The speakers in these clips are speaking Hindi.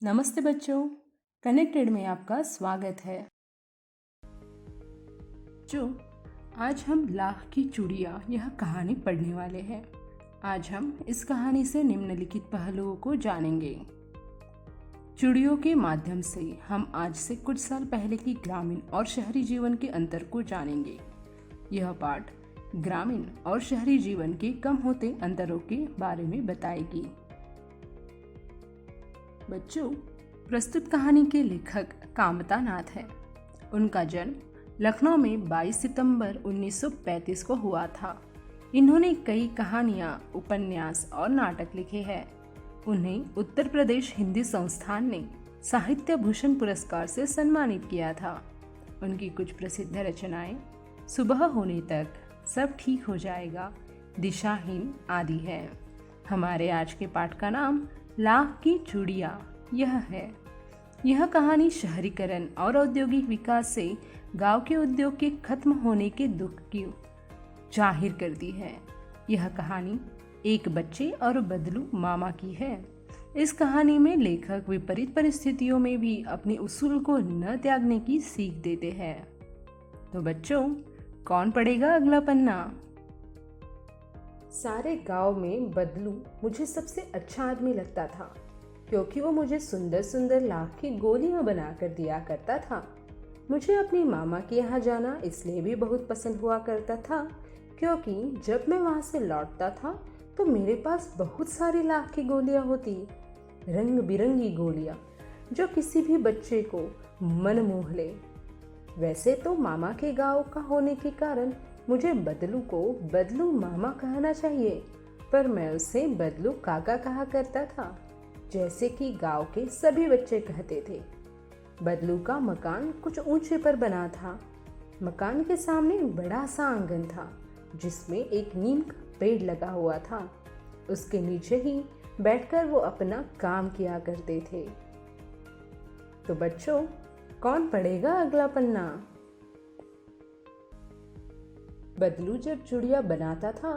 नमस्ते बच्चों, कनेक्टेड में आपका स्वागत है। जो आज हम लाख की चूड़ियाँ यह कहानी पढ़ने वाले हैं। आज हम इस कहानी से निम्नलिखित पहलुओं को जानेंगे। चूड़ियों के माध्यम से हम आज से कुछ साल पहले की ग्रामीण और शहरी जीवन के अंतर को जानेंगे। यह पाठ ग्रामीण और शहरी जीवन के कम होते अंतरों के बारे में बताएगी। बच्चों, प्रस्तुत कहानी के लेखक कामता नाथ है। उनका जन्म लखनऊ में 22 सितंबर 1935 को हुआ था। इन्होंने कई कहानियाँ, उपन्यास और नाटक लिखे हैं। उन्हें उत्तर प्रदेश हिंदी संस्थान ने साहित्य भूषण पुरस्कार से सम्मानित किया था। उनकी कुछ प्रसिद्ध रचनाएं सुबह होने तक, सब ठीक हो जाएगा, दिशाहीन आदि है। हमारे आज के पाठ का नाम लाख की चूड़ियाँ यह है। यह कहानी शहरीकरण और औद्योगिक विकास से गांव के उद्योग के खत्म होने के दुख की जाहिर करती है। यह कहानी एक बच्चे और बदलू मामा की है। इस कहानी में लेखक विपरीत परिस्थितियों में भी अपने उसूल को न त्यागने की सीख देते हैं। तो बच्चों, कौन पढ़ेगा अगला पन्ना? सारे गांव में बदलू मुझे सबसे अच्छा आदमी लगता था, क्योंकि वो मुझे सुंदर सुंदर लाख की गोलियां बनाकर दिया करता था। मुझे अपनी मामा के यहाँ जाना इसलिए भी बहुत पसंद हुआ करता था, क्योंकि जब मैं वहाँ से लौटता था तो मेरे पास बहुत सारी लाख की गोलियां होती, रंग बिरंगी गोलियां, जो किसी भी बच्चे को मन मोह ले। वैसे तो मामा के गांव का होने के कारण मुझे बदलू को बदलू मामा कहना चाहिए, पर मैं उसे बदलू काका कहा करता था, जैसे कि गांव के सभी बच्चे कहते थे। बदलू का मकान कुछ ऊंचे पर बना था। मकान के सामने बड़ा सा आंगन था, जिसमें एक नीम का पेड़ लगा हुआ था। उसके नीचे ही बैठकर वो अपना काम किया करते थे। तो बच्चों, कौन पढ़ेगा अगला पन्ना? बदलू जब चूड़ियाँ बनाता था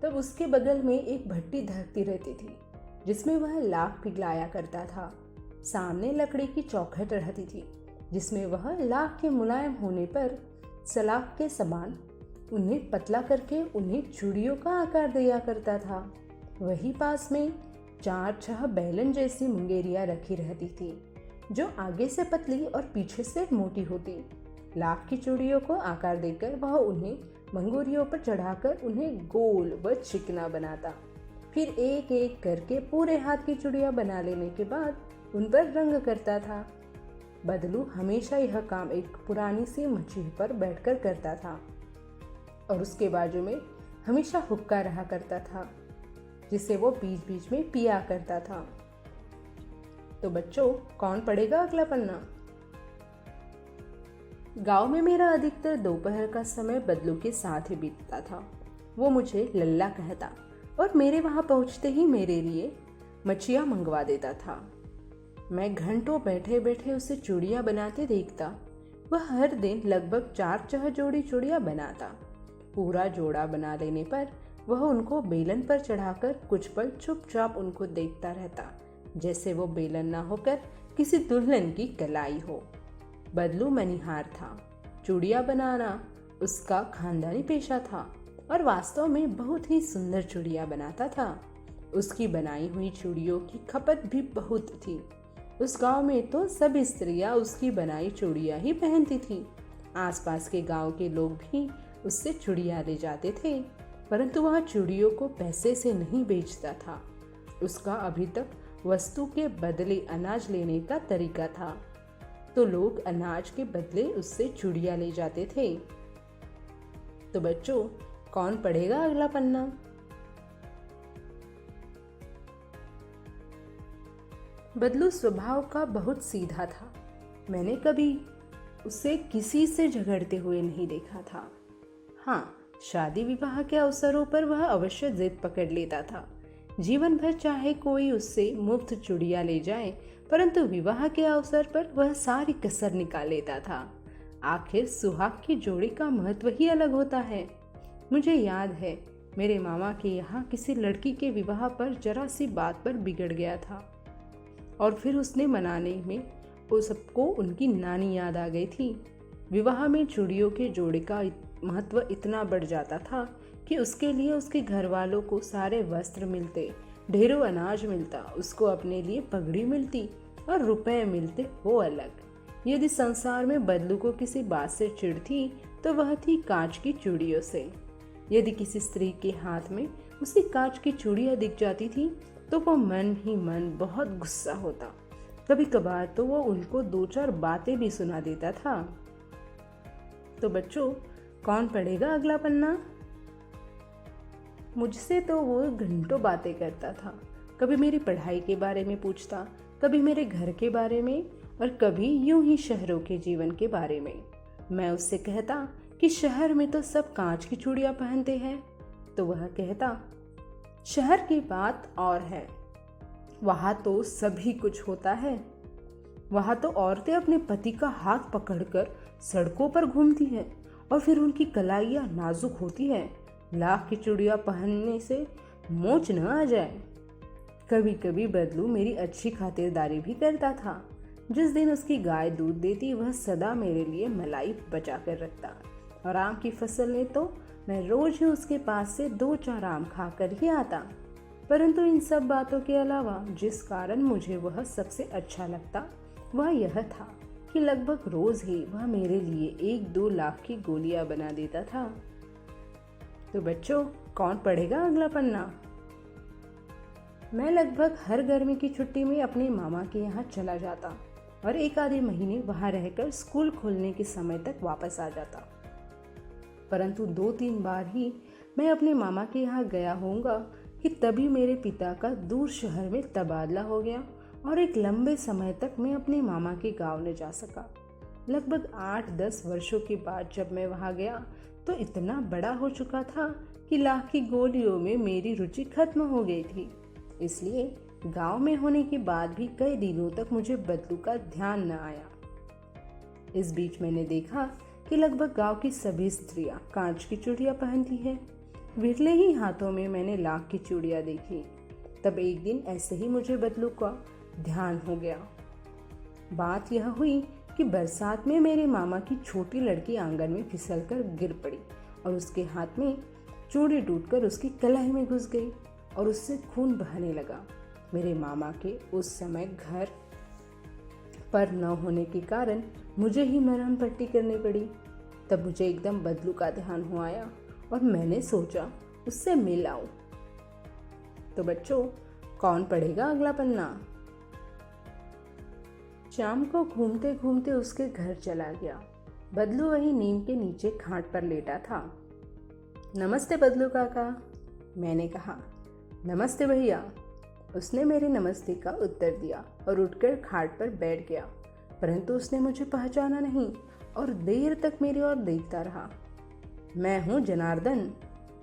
तब उसके बगल में एक भट्टी धकती रहती थी, जिसमें वह लाख पिघलाया करता था। सामने लकड़ी की चौखट रहती थी, जिसमें वह लाख के मुलायम होने पर सलाख के समान उन्हें पतला करके उन्हें चूड़ियों का आकार दिया करता था। वही पास में 4-6 बैलन जैसी मुंगेरियाँ रखी रहती थी, जो आगे से पतली और पीछे से मोटी होती। लाख की चूड़ियों को आकार देकर वह उन्हें मंगोरियों पर चढ़ाकर उन्हें गोल व चिकना बनाता। फिर एक एक करके पूरे हाथ की चूड़ियाँ बना लेने के बाद उन पर रंग करता था। बदलू हमेशा यह काम एक पुरानी सी मछली पर बैठकर करता था, और उसके बाजू में हमेशा हुक्का रहा करता था, जिसे वो बीच बीच में पिया करता था। तो बच्चों, कौन पढ़ेगा अगला पन्ना? गांव में मेरा अधिकतर दोपहर का समय बदलू के साथ ही बीतता था। वो मुझे लल्ला कहता और मेरे वहां पहुंचते ही मेरे लिए मछियाँ मंगवा देता था। मैं घंटों बैठे बैठे उसे चूड़ियाँ बनाते देखता। वह हर दिन लगभग 4-6 जोड़ी चूड़ियाँ बनाता। पूरा जोड़ा बना लेने पर वह उनको बेलन पर चढ़ाकर कुछ पल चुपचाप उनको देखता रहता, जैसे वो बेलन ना होकर किसी दुल्हन की कलाई हो। बदलू मनिहार था। चूड़ियाँ बनाना उसका खानदानी पेशा था और वास्तव में बहुत ही सुंदर चूड़ियाँ बनाता था। उसकी बनाई हुई चूड़ियों की खपत भी बहुत थी। उस गांव में तो सभी स्त्रियाँ उसकी बनाई चूड़ियाँ ही पहनती थी। आसपास के गांव के लोग भी उससे चूड़ियाँ ले जाते थे, परंतु वह चूड़ियों को पैसे से नहीं बेचता था। उसका अभी तक वस्तु के बदले अनाज लेने का तरीका था, तो लोग अनाज के बदले उससे चूड़ियाँ ले जाते थे। तो बच्चों, कौन पढ़ेगा अगला पन्ना? बदलू स्वभाव का बहुत सीधा था। मैंने कभी उसे किसी से झगड़ते हुए नहीं देखा था। हाँ, शादी विवाह के अवसरों पर वह अवश्य जिद पकड़ लेता था। जीवन भर चाहे कोई उससे मुफ्त चूड़ियाँ ले जाए, परंतु विवाह के अवसर पर वह सारी कसर निकाल लेता था। आखिर सुहाग की जोड़ी का महत्व ही अलग होता है। मुझे याद है, मेरे मामा के यहाँ किसी लड़की के विवाह पर जरा सी बात पर बिगड़ गया था और फिर उसने मनाने में वो सबको उनकी नानी याद आ गई थी। विवाह में चूड़ियों के जोड़े का महत्व इतना बढ़ जाता था कि उसके लिए उसके घर वालों को सारे वस्त्र मिलते, ढेरों अनाज मिलता, उसको अपने लिए पगड़ी मिलती और रुपए मिलते, वो अलग। यदि संसार में बदलू को किसी बात से चिढ़ थी तो वह थी कांच की चूड़ियों से। यदि किसी स्त्री के हाथ में उसी कांच की चूड़ियाँ दिख जाती थी तो वो मन ही मन बहुत गुस्सा होता। कभी कभार तो वो उनको 2-4 बातें भी सुना देता था। तो बच्चों, कौन पढ़ेगा अगला पन्ना? मुझसे तो वो घंटों बातें करता था। कभी मेरी पढ़ाई के बारे में पूछता, कभी मेरे घर के बारे में, और कभी यूं ही शहरों के जीवन के बारे में। मैं उससे कहता कि शहर में तो सब कांच की चूड़ियां पहनते हैं, तो वह कहता शहर की बात और है, वहाँ तो सभी कुछ होता है। वहाँ तो औरतें अपने पति का हाथ पकड़कर सड़कों पर घूमती हैं और फिर उनकी कलाइयाँ नाजुक होती हैं, लाख की चूड़ियाँ पहनने से मोच न आ जाए। कभी कभी बदलू मेरी अच्छी खातिरदारी भी करता था। जिस दिन उसकी गाय दूध देती वह सदा मेरे लिए मलाई बचा कर रखता, और आम की फसल ने तो मैं रोज ही उसके पास से 2-4 आम खाकर ही आता। परंतु इन सब बातों के अलावा जिस कारण मुझे वह सबसे अच्छा लगता वह यह था कि लगभग रोज ही वह मेरे लिए 1-2 लाख की गोलियां बना देता था। तो बच्चों, कौन पढ़ेगा अगला पन्ना? मैं लगभग हर गर्मी की छुट्टी में अपने मामा के यहाँ चला जाता और 1 आधे महीने वहाँ रहकर स्कूल खोलने के समय तक वापस आ जाता। परंतु 2-3 बार ही मैं अपने मामा के यहाँ गया होऊंगा कि तभी मेरे पिता का दूर शहर में तबादला हो गया और एक लंबे समय तक मैं अपने मामा के गांव न जा सका। लगभग 8-10 वर्षों के बाद जब मैं वहाँ गया तो इतना बड़ा हो चुका था कि लाख की गोलियों में मेरी रुचि खत्म हो गई थी। इसलिए गांव में होने के बाद भी कई दिनों तक मुझे बदलू का ध्यान न आया। इस बीच मैंने देखा कि लगभग गांव की सभी स्त्रियां कांच की चूड़ियां पहनती हैं। विरले ही हाथों में मैंने लाख की चूड़ियां देखी। तब एक दिन ऐसे ही मुझे बदलू का ध्यान हो गया। बात यह हुई कि बरसात में मेरे मामा की छोटी लड़की आंगन में फिसलकर गिर पड़ी और उसके हाथ में चूड़ी टूटकर उसकी कलाई में घुस गई और उससे खून बहने लगा। मेरे मामा के उस समय घर पर न होने के कारण मुझे ही मरहम पट्टी करनी पड़ी। तब मुझे एकदम बदलू का ध्यान हो आया और मैंने सोचा उससे मिल आऊं। तो बच्चों, कौन पढ़ेगा अगला पन्ना? शाम को घूमते घूमते उसके घर चला गया। बदलू वही नीम के नीचे खाट पर लेटा था। नमस्ते बदलू काका, मैंने कहा। नमस्ते भैया, उसने मेरे नमस्ते का उत्तर दिया और उठकर खाट पर बैठ गया। परंतु उसने मुझे पहचाना नहीं और देर तक मेरी ओर देखता रहा। मैं हूँ जनार्दन,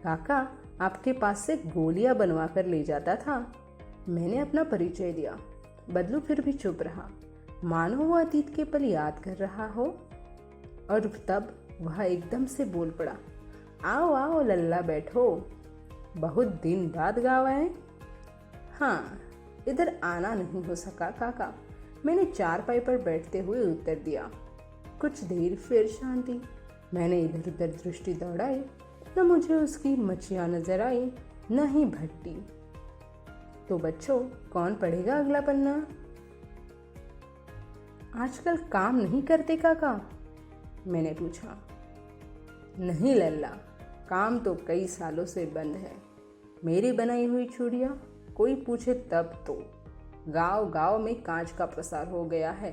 काका आपके पास से गोलियां बनवा कर ले जाता था। मैंने अपना परिचय दिया। बदलू फिर भी चुप रहा, मानो वो अतीत के पल याद कर रहा हो। और तब वह एकदम से बोल पड़ा, आओ आओ लल्ला, बैठो, बहुत दिन बाद गाँव आए। हाँ, इधर आना नहीं हो सका काका, मैंने चारपाई पर बैठते हुए उत्तर दिया। कुछ देर फिर शांति। मैंने इधर उधर दृष्टि दौड़ाई, न मुझे उसकी मच्छियाँ नजर आई न ही भट्टी। तो बच्चों, कौन पढ़ेगा अगला पन्ना? आजकल काम नहीं करते काका? मैंने पूछा। नहीं लल्ला, काम तो कई सालों से बंद है। मेरी बनाई हुई चूड़ियाँ कोई पूछे तब तो। गांव गांव में कांच का प्रसार हो गया है।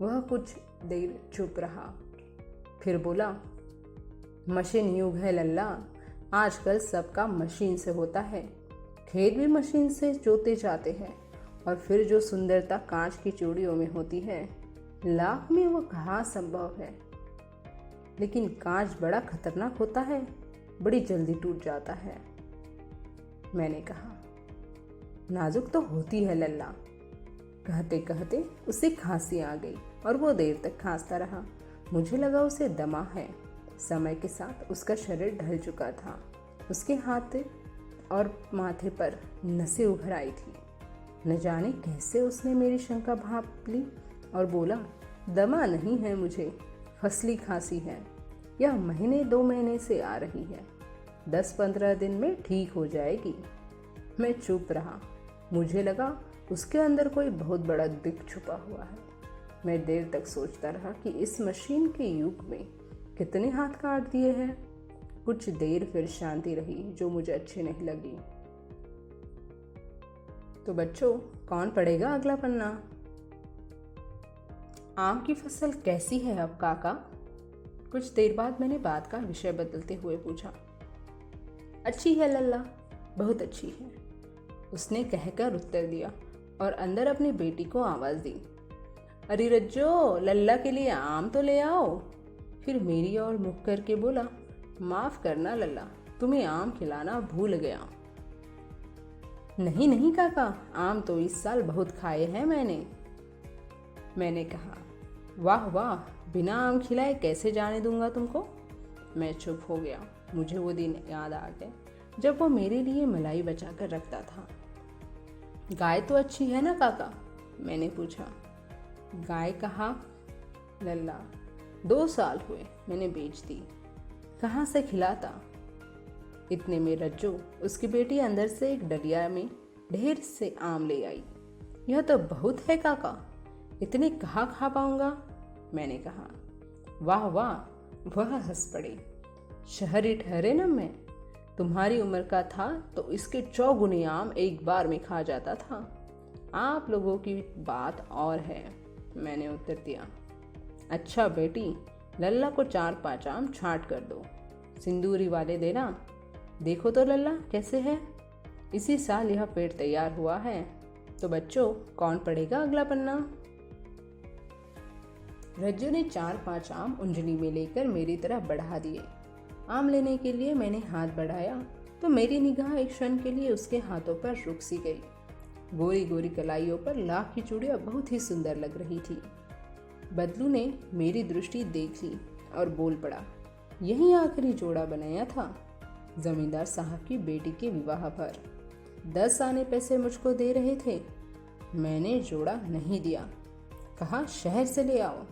वह कुछ देर चुप रहा, फिर बोला, मशीन युग है लल्ला, आजकल सबका मशीन से होता है। खेत भी मशीन से जोते जाते हैं और फिर जो सुंदरता कांच की चूड़ियों में होती है, लाख में वो कहाँ संभव है। लेकिन कांच बड़ा खतरनाक होता है, बड़ी जल्दी टूट जाता है। मैंने कहा। नाजुक तो होती है लल्ला। कहते कहते उसे खांसी आ गई और वो देर तक खांसता रहा। मुझे लगा उसे दमा है। समय के साथ उसका शरीर ढल चुका था। उसके हाथ और माथे पर नसें उभर आई थी। न जाने कैसे उसने मेरी शंका भांप ली और बोला, दमा नहीं है मुझे, फसली खांसी है। यह महीने 2 महीने से आ रही है, 10-15 दिन में ठीक हो जाएगी। मैं चुप रहा। मुझे लगा उसके अंदर कोई बहुत बड़ा दुख छुपा हुआ है। मैं देर तक सोचता रहा कि इस मशीन के युग में कितने हाथ काट दिए हैं। कुछ देर फिर शांति रही जो मुझे अच्छी नहीं लगी। तो बच्चों, कौन पढ़ेगा अगला पन्ना? आम की फसल कैसी है अब काका? कुछ देर बाद मैंने बात का विषय बदलते हुए पूछा। अच्छी है लल्ला, बहुत अच्छी है, उसने कहकर उत्तर दिया और अंदर अपनी बेटी को आवाज दी। अरे रज्जो, लल्ला के लिए आम तो ले आओ। फिर मेरी ओर मुख करके बोला, माफ करना लल्ला, तुम्हें आम खिलाना भूल गया। नहीं नहीं काका, आम तो इस साल बहुत खाए हैं मैंने कहा। वाह वाह, बिना आम खिलाए कैसे जाने दूंगा तुमको। मैं चुप हो गया। मुझे वो दिन याद आ गया जब वो मेरे लिए मलाई बचा कर रखता था। गाय तो अच्छी है ना काका? मैंने पूछा। गाय कहा लल्ला, 2 साल हुए मैंने बेच दी, कहाँ से खिलाता। इतने में रज्जू, उसकी बेटी अंदर से एक डलिया में ढेर से आम ले आई। यह तो बहुत है काका, इतने कहाँ खा पाऊंगा। मैंने कहा। वाह वाह, वह हंस पड़े। शहरी ठहरे न मैं, तुम्हारी उम्र का था तो इसके 4 गुने आम एक बार में खा जाता था। आप लोगों की बात और है, मैंने उत्तर दिया। अच्छा बेटी, लल्ला को 4-5 आम छांट कर दो, सिंदूरी वाले देना। देखो तो लल्ला कैसे है, इसी साल यह पेड़ तैयार हुआ है। तो बच्चों, कौन पढ़ेगा अगला पन्ना? रज्जू ने 4-5 आम उंजली में लेकर मेरी तरफ बढ़ा दिए। आम लेने के लिए मैंने हाथ बढ़ाया तो मेरी निगाह एक क्षण के लिए उसके हाथों पर रुक सी गई। गोरी गोरी कलाइयों पर लाख की चूड़ियां बहुत ही सुंदर लग रही थी। बदलू ने मेरी दृष्टि देख ली और बोल पड़ा, यही आखिरी जोड़ा बनाया था जमींदार साहब की बेटी के विवाह पर। 10 आने पैसे मुझको दे रहे थे। मैंने जोड़ा नहीं दिया, कहा शहर से ले आओ।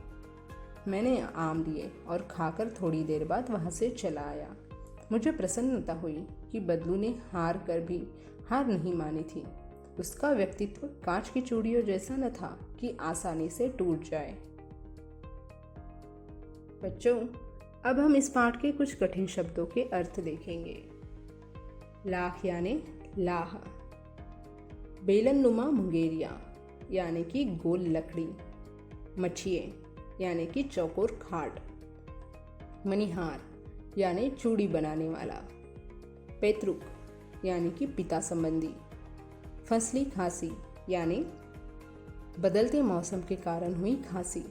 मैंने आम लिए और खाकर थोड़ी देर बाद वहां से चला आया। मुझे प्रसन्नता हुई कि बदलू ने हार कर भी हार नहीं मानी थी। उसका व्यक्तित्व कांच की चूड़ियों जैसा न था कि आसानी से टूट जाए। बच्चों, अब हम इस पाठ के कुछ कठिन शब्दों के अर्थ देखेंगे। लाख यानी लाह, बेलननुमा मुंगेरिया यानी कि गोल लकड़ी, मछिए यानी कि चौकोर खाट, मनिहार यानी चूड़ी बनाने वाला, पैतृक यानी कि पिता संबंधी, फसली खांसी यानी बदलते मौसम के कारण हुई खांसी।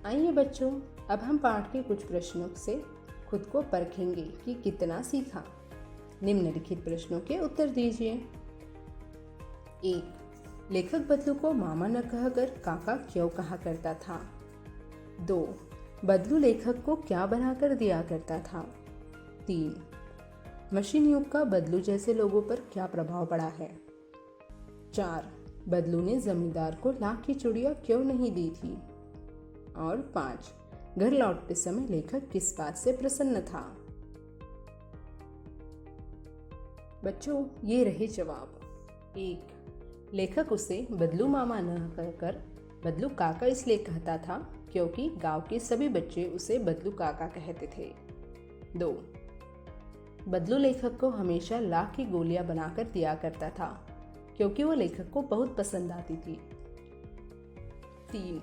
आइए बच्चों, अब हम पाठ के कुछ प्रश्नों से खुद को परखेंगे कि कितना सीखा। निम्नलिखित प्रश्नों के उत्तर दीजिए। 1. लेखक बदलू को मामा न कहकर काका क्यों कहा करता था? 2. बदलू लेखक को क्या बनाकर दिया करता था? 3. मशीन युग का बदलू जैसे लोगों पर क्या प्रभाव पड़ा है? 4. बदलू ने जमींदार को लाख की चूड़ियां क्यों नहीं दी थी? और 5. घर लौटते समय लेखक किस बात से प्रसन्न था? बच्चों, ये रहे जवाब। 1. लेखक उसे बदलू मामा न कहकर बदलू काका इसलिए कहता था क्योंकि गांव के सभी बच्चे उसे बदलू काका कहते थे। 2. बदलू लेखक को हमेशा लाख की गोलियां बनाकर दिया करता था क्योंकि वो लेखक को बहुत पसंद आती थी। 3.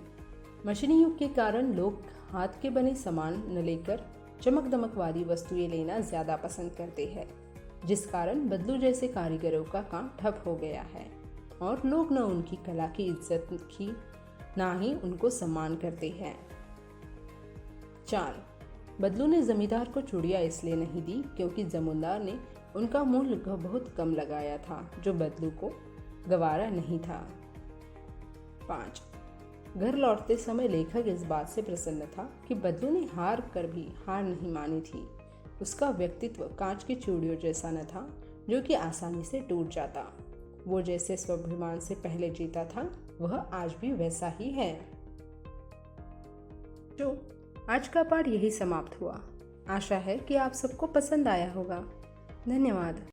मशीनी युग के कारण लोग हाथ के बने सामान न लेकर चमक दमक वाली वस्तुएं लेना ज्यादा पसंद करते हैं, जिस कारण बदलू जैसे कारीगरों का काम ठप हो गया है और लोग न उनकी कला की इज्जत की ना ही उनको सम्मान करते हैं। 4. बदलू ने जमींदार को चूड़ियां इसलिए नहीं दी क्योंकि जमींदार ने उनका मूल्य बहुत कम लगाया था जो बदलू को गवारा नहीं था। 5. घर लौटते समय लेखक इस बात से प्रसन्न था कि बदलू ने हार कर भी हार नहीं मानी थी। उसका व्यक्तित्व कांच की चूड़ियों जैसा न था जो कि आसानी से टूट जाता। वो जैसे स्वाभिमान से पहले जीता था, वह आज भी वैसा ही है। जो आज का पाठ यही समाप्त हुआ। आशा है कि आप सबको पसंद आया होगा। धन्यवाद।